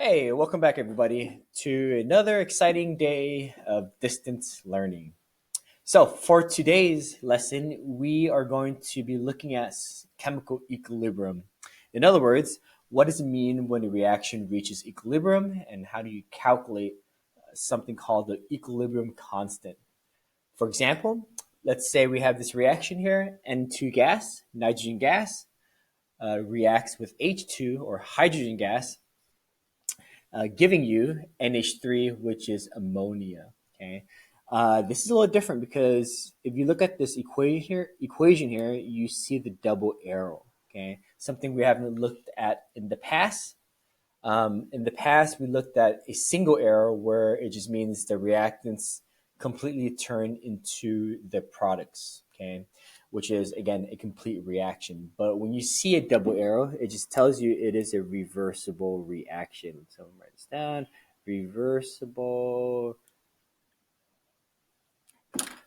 Hey, welcome back, everybody, to another exciting day of distance learning. So, for today's lesson, we are going to be looking at chemical equilibrium. In other words, what does it mean when a reaction reaches equilibrium, and how do you calculate something called the equilibrium constant? For example, let's say we have this reaction here, N2 gas, nitrogen gas, reacts with H2 or hydrogen gas, giving you NH3, which is ammonia. Okay, this is a little different because if you look at this equation here, you see the double arrow. Okay, something we haven't looked at in the past. In the past, we looked at a single arrow where it just means the reactants completely turn into the products. Okay, which is again a complete reaction. But when you see a double arrow, it just tells you it is a reversible reaction. So write this down: reversible.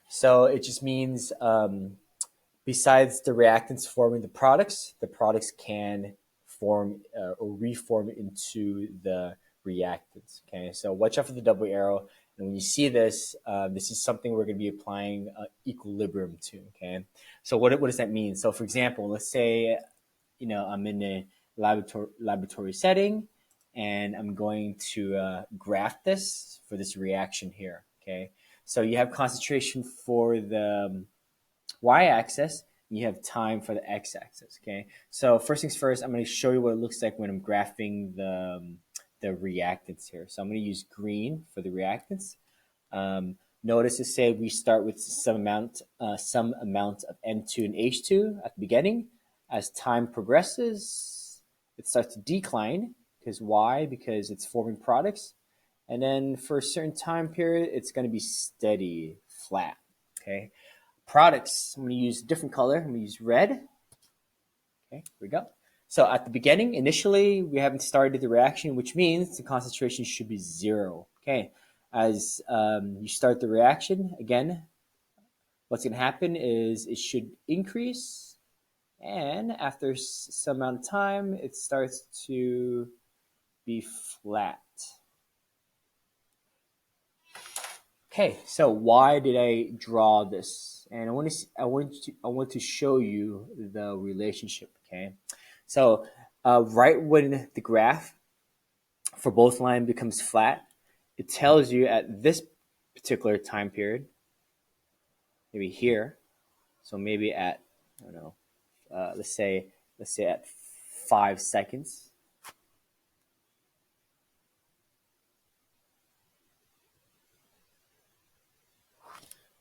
So it just means besides the reactants forming the products can form or reform into the reactants. Okay, so watch out for the double arrow. And when you see this, this is something we're going to be applying equilibrium to. Okay, so what does that mean? So for example, let's say I'm in a laboratory setting, and I'm going to graph this for this reaction here. Okay, so you have concentration for the y-axis, and you have time for the x-axis. Okay, so first things first, I'm going to show you what it looks like when I'm graphing the reactants here. So I'm going to use green for the reactants. Notice to say we start with some amount of N2 and H2 at the beginning. As time progresses, it starts to decline because why? Because it's forming products. And then for a certain time period, it's going to be steady, flat. Okay. Products, I'm going to use a different color. I'm going to use red. Okay, here we go. So at the beginning, initially, we haven't started the reaction, which means the concentration should be 0. Okay, as you start the reaction, again, what's going to happen is it should increase. And after some amount of time, it starts to be flat. Okay, so why did I draw this? And I want to show you the relationship. Okay, so right when the graph for both lines becomes flat, it tells you at this particular time period, maybe here. So maybe at I don't know, let's say at 5 seconds.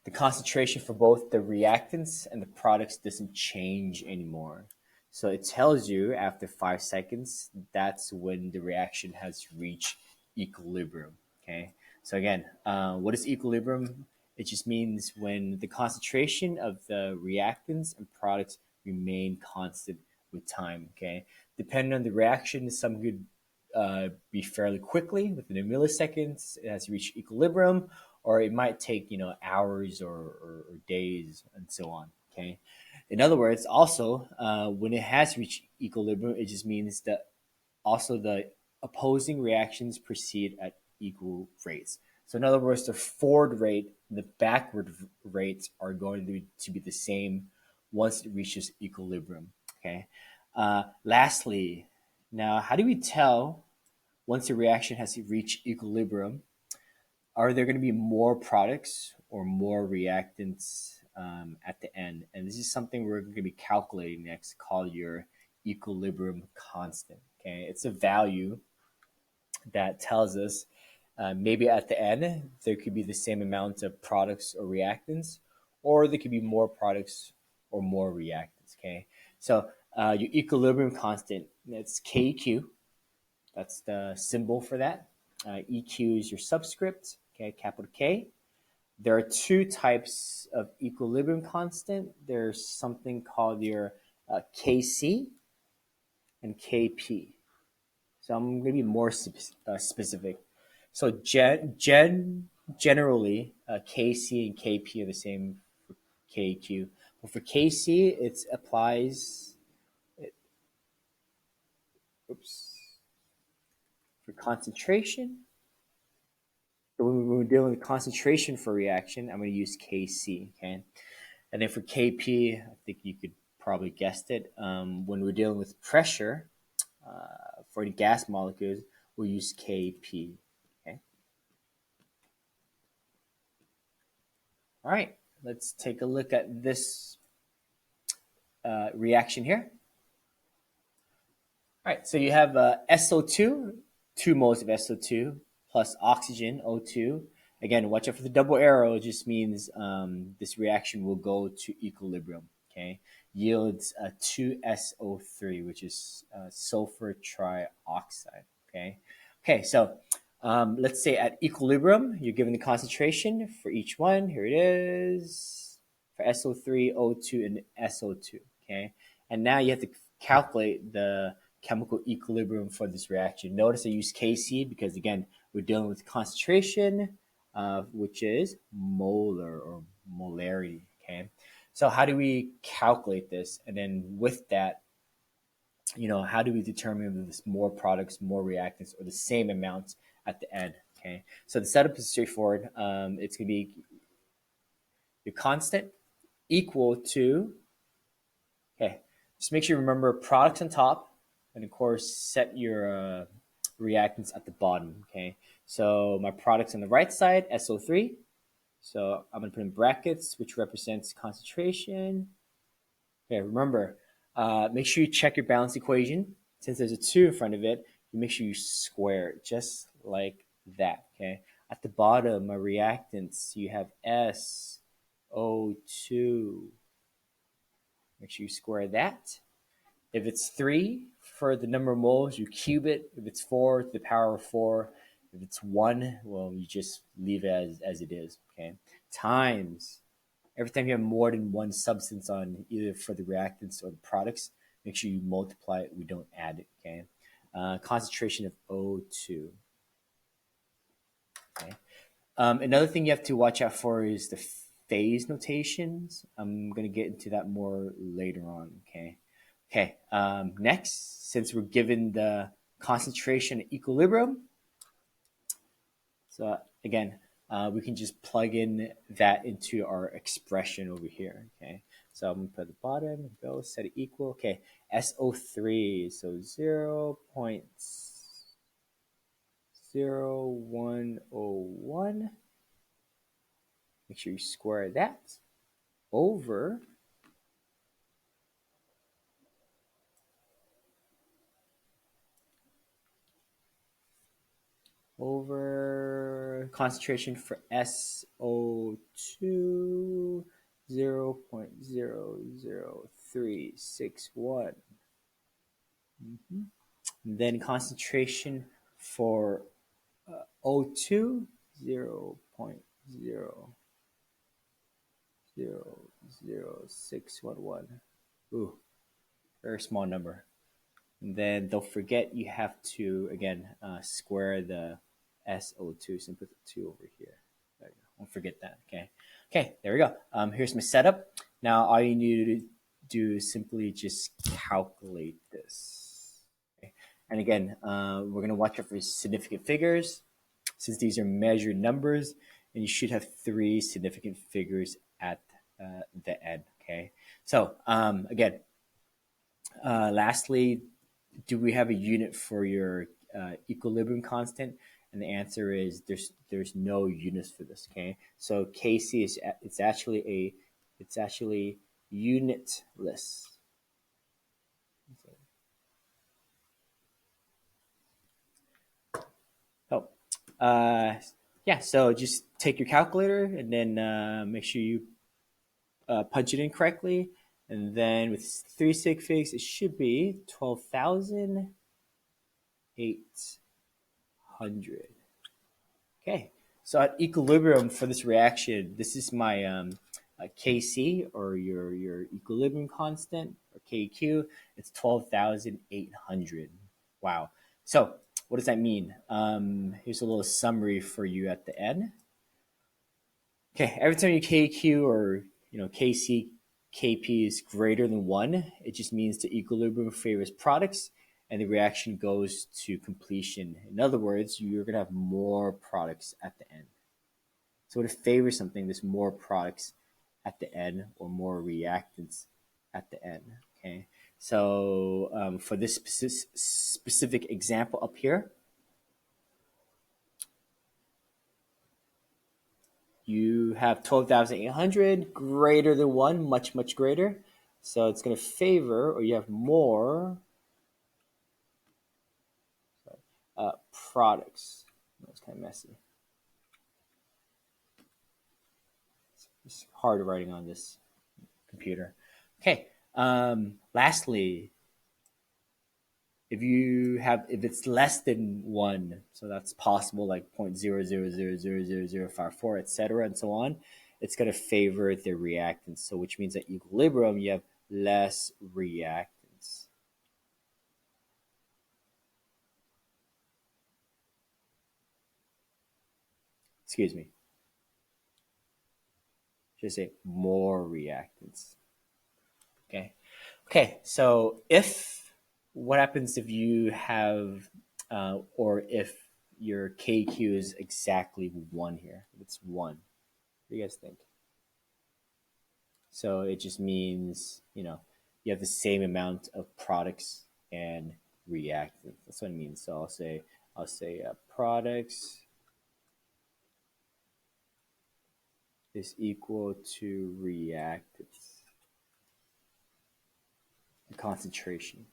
The concentration for both the reactants and the products doesn't change anymore. So it tells you after 5 seconds, that's when the reaction has reached equilibrium. Okay. So again, what is equilibrium? It just means when the concentration of the reactants and products remain constant with time. Okay. Depending on the reaction, some could be fairly quickly within a milliseconds. It has reached equilibrium, or it might take hours or days and so on. Okay. In other words, also when it has reached equilibrium, it just means that also the opposing reactions proceed at equal rates. So in other words, the forward rate and the backward rates are going to be the same once it reaches equilibrium. Okay. Lastly, now how do we tell once a reaction has reached equilibrium? Are there going to be more products or more reactants at the end? And this is something we're going to be calculating next, called your equilibrium constant. Okay, it's a value that tells us maybe at the end there could be the same amount of products or reactants, or there could be more products or more reactants. Okay, so your equilibrium constant, that's KEQ. That's the symbol for that. EQ is your subscript, okay, capital K. There are two types of equilibrium constant. There's something called your Kc and Kp. So I'm going to be more specific. So generally, Kc and Kp are the same for Kq. But for Kc, it applies. Oops. For concentration, so when we're dealing with concentration for reaction, I'm going to use Kc, okay? And then for Kp, I think you could probably guessed it. When we're dealing with pressure for the gas molecules, we'll use Kp, okay? All right, let's take a look at this reaction here. All right, so you have SO2, 2 moles of SO2 plus oxygen, O2. Again, watch out for the double arrow. It just means this reaction will go to equilibrium, okay? Yields 2SO3, which is sulfur trioxide, okay? Okay, so let's say at equilibrium, you're given the concentration for each one. Here it is for SO3, O2, and SO2, okay? And now you have to calculate the chemical equilibrium for this reaction. Notice I use Kc because, again, we're dealing with concentration, which is molar or molarity, okay? So how do we calculate this? And then with that, how do we determine if there's more products, more reactants, or the same amounts at the end, okay? So the setup is straightforward. It's going to be your constant equal to, okay, just make sure you remember products on top, and of course set your reactants at the bottom, okay? So my products on the right side, SO3. So I'm going to put in brackets, which represents concentration. Okay, remember, make sure you check your balance equation. Since there's a 2 in front of it, you make sure you square it, just like that, okay? At the bottom, my reactants, you have SO2. Make sure you square that. If it's 3 for the number of moles, you cube it. If it's 4 to the power of 4, if it's 1, well, you just leave it as it is, okay? Times. Every time you have more than one substance on either for the reactants or the products, make sure you multiply it. We don't add it, okay? Concentration of O2. Okay. Another thing you have to watch out for is the phase notations. I'm going to get into that more later on, okay? Okay, next, since we're given the concentration at equilibrium, so again, we can just plug in that into our expression over here, okay? So I'm going to put at the bottom, go, set it equal, okay, SO3, so 0.0101, make sure you square that, over concentration for SO2, 0.00361. Then concentration for O2, 0.00611. Ooh, very small number. And then don't forget you have to, again, square the SO2. So put the 2 over here. There you go. Don't forget that, okay? Okay, there we go. Here's my setup. Now all you need to do is simply just calculate this. Okay? And again, we're going to watch out for significant figures since these are measured numbers, and you should have 3 significant figures at the end, okay? So again, lastly, do we have a unit for your equilibrium constant? And the answer is there's no units for this, okay? So Kc is it's actually unitless. Oh, yeah. So just take your calculator and then make sure you punch it in correctly. And then with 3 sig figs, it should be 12,800. Okay, so at equilibrium for this reaction, this is my Kc, or your equilibrium constant, or Kq. It's 12,800. Wow. So what does that mean? Here's a little summary for you at the end. Okay, every time you Kq or Kc, Kp is greater than 1, it just means the equilibrium favors products, and the reaction goes to completion. In other words, you're going to have more products at the end. So to favor something, there's more products at the end or more reactants at the end. Okay. So for this specific example up here, you have 12,800 greater than 1, much, much greater. So it's going to favor, or you have more products. That's kind of messy. It's hard writing on this computer. Okay. Lastly, if it's less than 1, so that's possible, like 0.00000054, etc., and so on, it's going to favor the reactants. So which means at equilibrium you have less reactants. Excuse me. Should say more reactants. Okay. Okay. So what happens if you have, or if your KQ is exactly 1 here? If it's 1, what do you guys think? So it just means, you have the same amount of products and reactants. That's what it means. So I'll say products is equal to reactants. The concentration.